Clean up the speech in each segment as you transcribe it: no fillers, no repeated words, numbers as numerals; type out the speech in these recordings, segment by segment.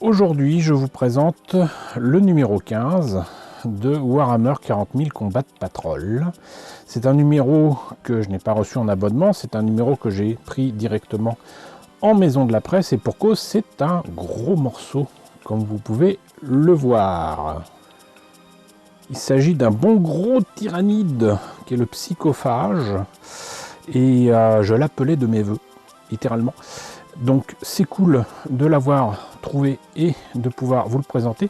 Aujourd'hui, je vous présente le numéro 15 de Warhammer 40 000 Combat Patrol. C'est un numéro que je n'ai pas reçu en abonnement, c'est un numéro que j'ai pris directement en maison de la presse et pour cause, c'est un gros morceau, comme vous pouvez le voir. Il s'agit d'un bon gros tyrannide qui est le psychophage et je l'appelais de mes voeux, littéralement. Donc c'est cool de l'avoir trouvé et de pouvoir vous le présenter.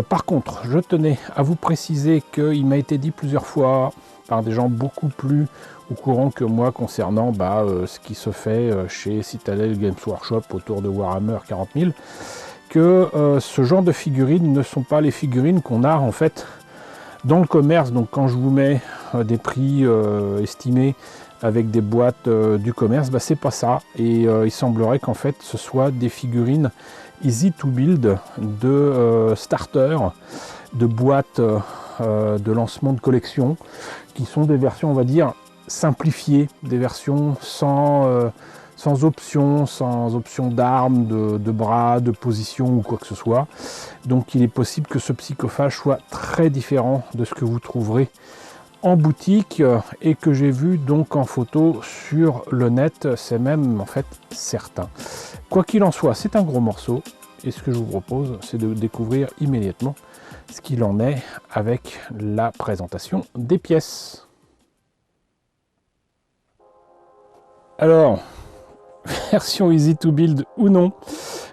Par contre, je tenais à vous préciser qu'il m'a été dit plusieurs fois par des gens beaucoup plus au courant que moi concernant ce qui se fait chez Citadel Games Workshop autour de Warhammer 40 000, que ce genre de figurines ne sont pas les figurines qu'on a en fait dans le commerce. Donc quand je vous mets des prix estimés avec des boîtes du commerce, c'est pas ça. Et il semblerait qu'en fait ce soit des figurines easy to build de starter, de boîtes de lancement de collection, qui sont des versions, on va dire, simplifiées, des versions sans options d'armes, de bras, de position ou quoi que ce soit. Donc il est possible que ce psychophage soit très différent de ce que vous trouverez en boutique et que j'ai vu donc en photo sur le net, c'est même en fait certain. Quoi qu'il en soit, c'est un gros morceau et ce que je vous propose, c'est de découvrir immédiatement ce qu'il en est avec la présentation des pièces. Alors, version easy to build ou non,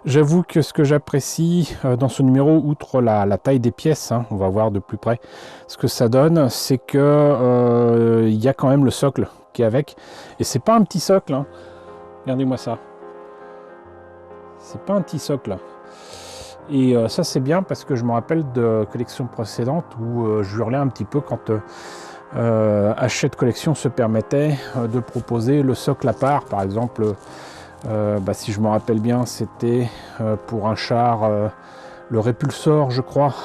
j'avoue que ce que j'apprécie dans ce numéro, outre la taille des pièces, on va voir de plus près ce que ça donne, c'est que y a quand même le socle qui est avec, et c'est pas un petit socle, regardez-moi ça, c'est pas un petit socle, et ça c'est bien parce que je me rappelle de collections précédentes où je hurlais un petit peu quand Hachette Collection se permettait de proposer le socle à part, par exemple. Si je me rappelle bien, c'était pour un char, le Répulsor, je crois.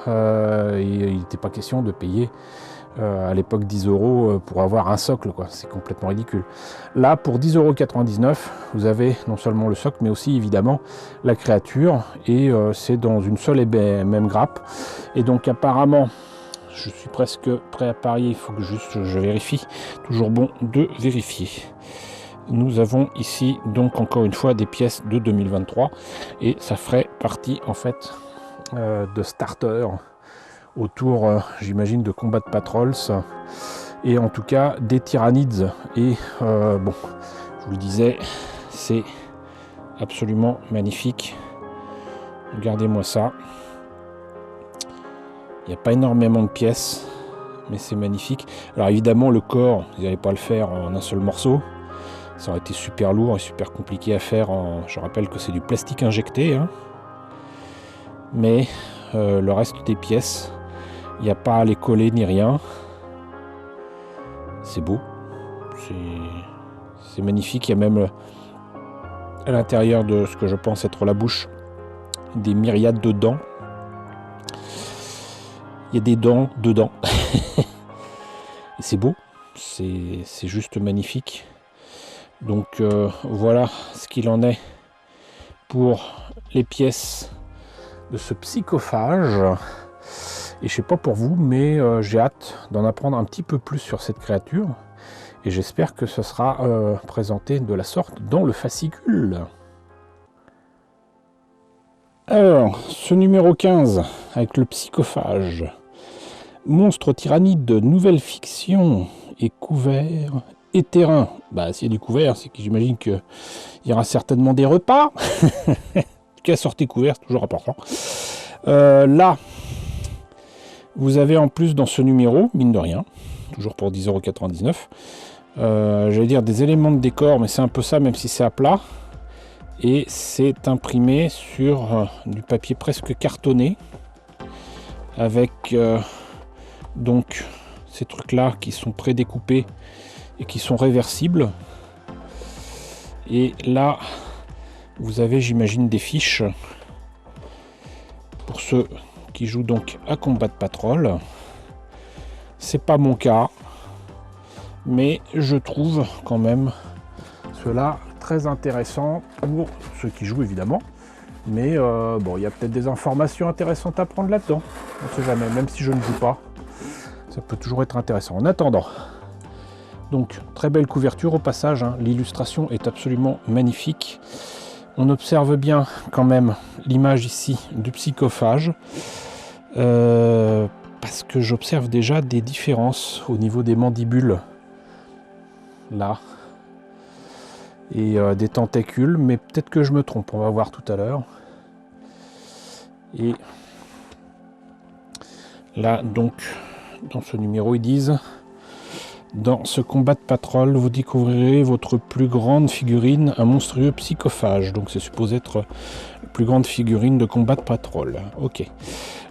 Et il n'était pas question de payer à l'époque 10 € pour avoir un socle, quoi. C'est complètement ridicule. Là, pour 10,99 €, vous avez non seulement le socle, mais aussi évidemment la créature. Et c'est dans une seule et même grappe. Et donc apparemment, je suis presque prêt à parier, il faut que juste je vérifie. Toujours bon de vérifier. Nous avons ici donc encore une fois des pièces de 2023 et ça ferait partie en fait de starter autour j'imagine de Combat Patrols et en tout cas des Tyrannides et je vous le disais, c'est absolument magnifique. Regardez-moi ça, il n'y a pas énormément de pièces mais c'est magnifique. Alors évidemment le corps, vous n'allez pas le faire en un seul morceau. Ça aurait été super lourd et super compliqué à faire. Je rappelle que c'est du plastique injecté. Mais le reste des pièces, il n'y a pas à les coller ni rien. C'est beau. C'est magnifique. Il y a même à l'intérieur de ce que je pense être la bouche des myriades de dents. Il y a des dents dedans. Et c'est beau. C'est juste magnifique. Donc voilà ce qu'il en est pour les pièces de ce psychophage. Et je sais pas pour vous, mais j'ai hâte d'en apprendre un petit peu plus sur cette créature. Et j'espère que ce sera présenté de la sorte dans le fascicule. Alors, ce numéro 15 avec le psychophage. Monstre tyrannide de nouvelle fiction et couvert et terrain. S'il y a du couvert, c'est que j'imagine qu'il y aura certainement des repas. En tout cas, sortez couvert, c'est toujours important. Là, vous avez en plus dans ce numéro, mine de rien, toujours pour 10,99 €, j'allais dire des éléments de décor, mais c'est un peu ça, même si c'est à plat. Et c'est imprimé sur du papier presque cartonné, avec donc ces trucs-là qui sont prédécoupés et qui sont réversibles. Et là, vous avez, j'imagine, des fiches pour ceux qui jouent donc à Combat Patrol. C'est pas mon cas, mais je trouve quand même cela très intéressant pour ceux qui jouent évidemment, Mais bon, il y a peut-être des informations intéressantes à prendre là-dedans. On ne sait jamais, même si je ne joue pas. Ça peut toujours être intéressant. En attendant, donc très belle couverture au passage, hein. L'illustration est absolument magnifique. On observe bien quand même l'image ici du psychophage. Parce que j'observe déjà des différences au niveau des mandibules. Là. Et des tentacules, mais peut-être que je me trompe, on va voir tout à l'heure. Et là, donc, dans ce numéro, ils disent: dans ce combat de patrol, vous découvrirez votre plus grande figurine, un monstrueux psychophage. Donc c'est supposé être la plus grande figurine de combat de patrol. Ok.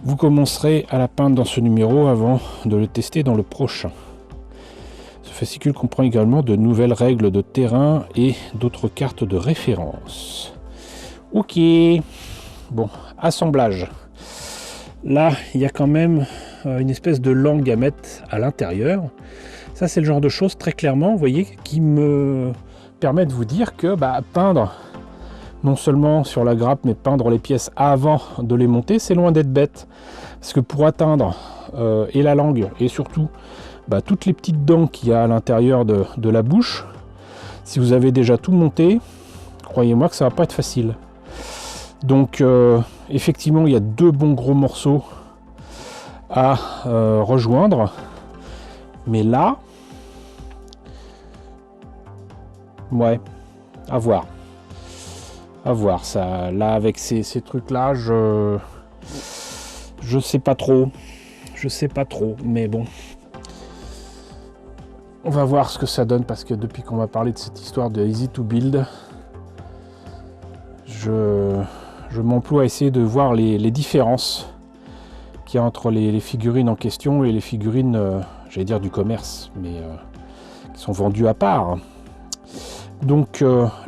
Vous commencerez à la peindre dans ce numéro avant de le tester dans le prochain. Ce fascicule comprend également de nouvelles règles de terrain et d'autres cartes de référence. Ok. Bon, assemblage. Là, il y a quand même une espèce de langue à mettre à l'intérieur. Ça, c'est le genre de choses, très clairement, vous voyez, qui me permet de vous dire que peindre, non seulement sur la grappe, mais peindre les pièces avant de les monter, c'est loin d'être bête. Parce que pour atteindre et la langue, et surtout toutes les petites dents qu'il y a à l'intérieur de la bouche, si vous avez déjà tout monté, croyez-moi que ça va pas être facile. Donc, effectivement, il y a deux bons gros morceaux à rejoindre. Mais là, ouais, à voir. À voir. Ça, là, avec ces trucs-là, je sais pas trop. Je sais pas trop, mais bon. On va voir ce que ça donne, parce que depuis qu'on m'a parlé de cette histoire de Easy to Build, je m'emploie à essayer de voir les différences qu'il y a entre les figurines en question et les figurines, j'allais dire du commerce, mais qui sont vendues à part. Donc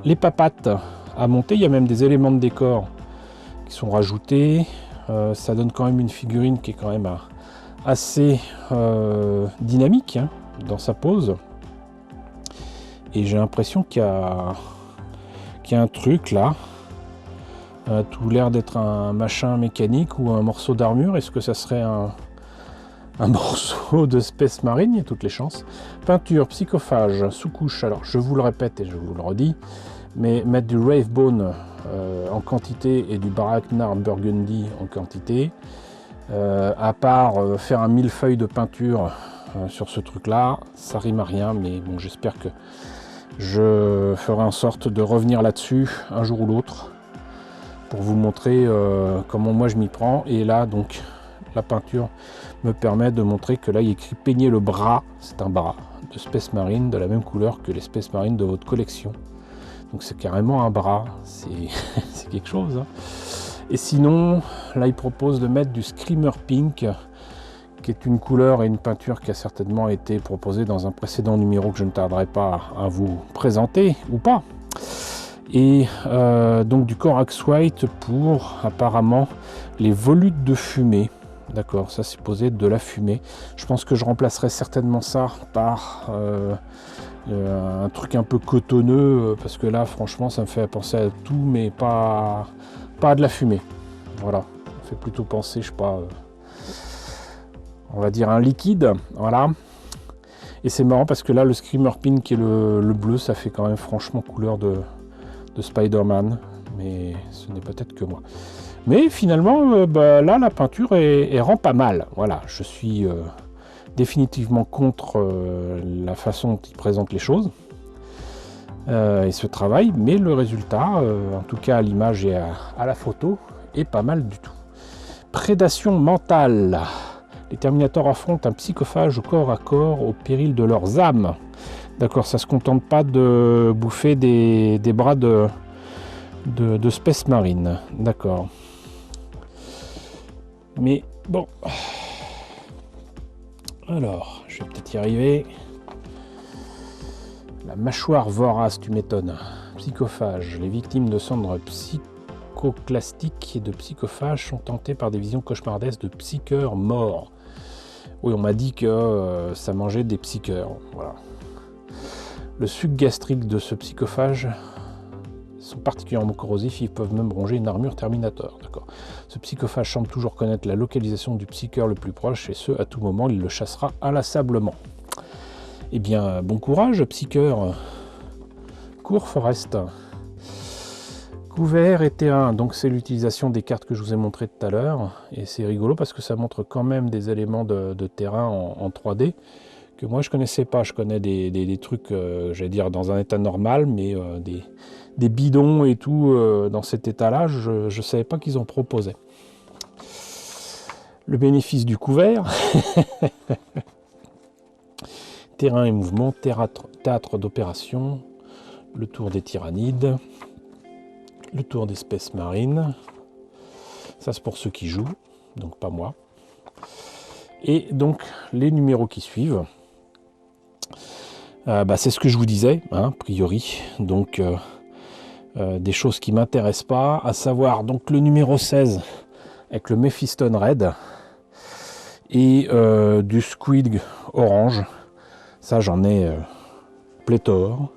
les papates à monter, il y a même des éléments de décor qui sont rajoutés. Ça donne quand même une figurine qui est quand même assez dynamique, hein, dans sa pose. Et j'ai l'impression qu'il y a un truc là. Tout l'air d'être un machin mécanique ou un morceau d'armure. Est-ce que ça serait un morceau de Space Marine? Il y a toutes les chances. Peinture, psychophage, sous-couche. Alors je vous le répète et je vous le redis, mais mettre du Wravebone en quantité et du Baraknar Burgundy en quantité, à part faire un millefeuille de peinture sur ce truc là, ça rime à rien. Mais bon, j'espère que je ferai en sorte de revenir là-dessus un jour ou l'autre pour vous montrer comment moi je m'y prends. Et là, donc, la peinture me permet de montrer que là, il est écrit peigner le bras. C'est un bras de Space Marine de la même couleur que les Space Marine de votre collection. Donc c'est carrément un bras. C'est quelque chose, hein. Et sinon, là, il propose de mettre du Screamer Pink, qui est une couleur et une peinture qui a certainement été proposée dans un précédent numéro que je ne tarderai pas à vous présenter, ou pas. Et donc du Corax White pour apparemment les volutes de fumée. D'accord, ça c'est posé de la fumée. Je pense que je remplacerai certainement ça par un truc un peu cotonneux, parce que là franchement ça me fait penser à tout, mais pas à de la fumée. Voilà, ça fait plutôt penser, je sais pas, on va dire un liquide, voilà. Et c'est marrant parce que là le Screamer Pink et le bleu, ça fait quand même franchement couleur de Spider-Man, mais ce n'est peut-être que moi. Mais finalement, là, la peinture elle rend pas mal. Voilà, je suis définitivement contre la façon dont il présente les choses et ce travail, mais le résultat, en tout cas à l'image et à la photo, est pas mal du tout. Prédation mentale. Les Terminators affrontent un psychophage au corps à corps au péril de leurs âmes. D'accord, ça se contente pas de bouffer des bras de Space Marine. D'accord. Mais bon. Alors, je vais peut-être y arriver. La mâchoire vorace, tu m'étonnes. Psychophage. Les victimes de cendres psychoclastiques et de psychophage sont tentées par des visions cauchemardesques de psycheurs morts. Oui, on m'a dit que ça mangeait des psycheurs. Voilà. Le suc gastrique de ce psychophage sont particulièrement corrosifs, ils peuvent même ronger une armure Terminator. D'accord. Ce psychophage semble toujours connaître la localisation du psycheur le plus proche, et ce, à tout moment, il le chassera inlassablement. Eh bien, bon courage, psycheur. Cours, Forest. Couvert et terrain, donc c'est l'utilisation des cartes que je vous ai montrées tout à l'heure, et c'est rigolo parce que ça montre quand même des éléments de terrain en 3D que moi je connaissais pas. Je connais des trucs, j'allais dire dans un état normal, mais des bidons et tout dans cet état-là, je ne savais pas qu'ils en proposaient. Le bénéfice du couvert, terrain et mouvement, théâtre d'opération, le tour des tyrannides, le tour d'espèces marines, ça c'est pour ceux qui jouent, donc pas moi. Et donc les numéros qui suivent, c'est ce que je vous disais, hein, a priori, donc des choses qui ne m'intéressent pas, à savoir donc le numéro 16 avec le Mephiston Red et du Squid Orange, ça j'en ai pléthore,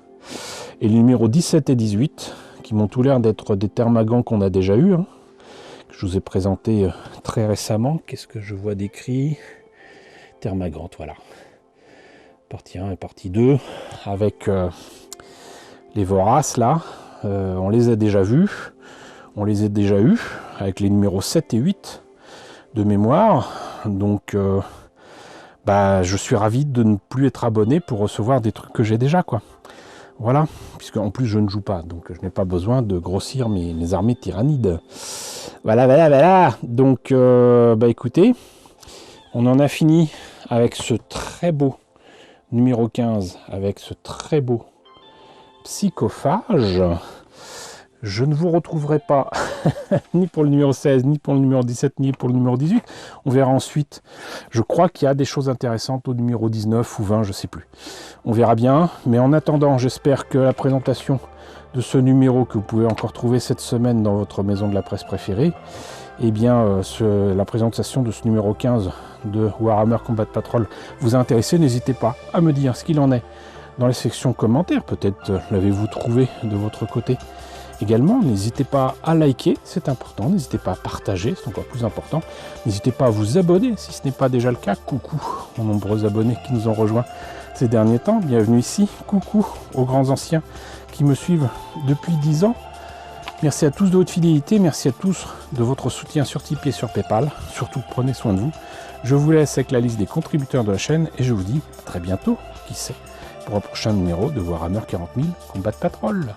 et les numéros 17 et 18 qui m'ont tout l'air d'être des Termagants qu'on a déjà eu, hein, que je vous ai présenté très récemment. Qu'est-ce que je vois décrit? Termagante, voilà. Partie 1 et partie 2, avec les voraces là, on les a déjà vus, on les a déjà eus, avec les numéros 7 et 8 de mémoire, donc je suis ravi de ne plus être abonné pour recevoir des trucs que j'ai déjà, quoi. Voilà, puisque en plus je ne joue pas, donc je n'ai pas besoin de grossir mes armées tyrannides. Voilà. Donc, écoutez, on en a fini avec ce très beau numéro 15, avec ce très beau psychophage. Je ne vous retrouverai pas ni pour le numéro 16, ni pour le numéro 17, ni pour le numéro 18. On verra ensuite. Je crois qu'il y a des choses intéressantes au numéro 19 ou 20, je ne sais plus. On verra bien. Mais en attendant, j'espère que la présentation de ce numéro que vous pouvez encore trouver cette semaine dans votre maison de la presse préférée, eh bien, la présentation de ce numéro 15 de Warhammer Combat Patrol vous a intéressé. N'hésitez pas à me dire ce qu'il en est dans les sections commentaires. Peut-être l'avez-vous trouvé de votre côté. Également, n'hésitez pas à liker, c'est important. N'hésitez pas à partager, c'est encore plus important. N'hésitez pas à vous abonner si ce n'est pas déjà le cas. Coucou aux nombreux abonnés qui nous ont rejoints ces derniers temps. Bienvenue ici. Coucou aux grands anciens qui me suivent depuis 10 ans. Merci à tous de votre fidélité. Merci à tous de votre soutien sur Tipeee et sur Paypal. Surtout, prenez soin de vous. Je vous laisse avec la liste des contributeurs de la chaîne et je vous dis à très bientôt, qui sait, pour un prochain numéro de Warhammer 40 000 Combat Patrol.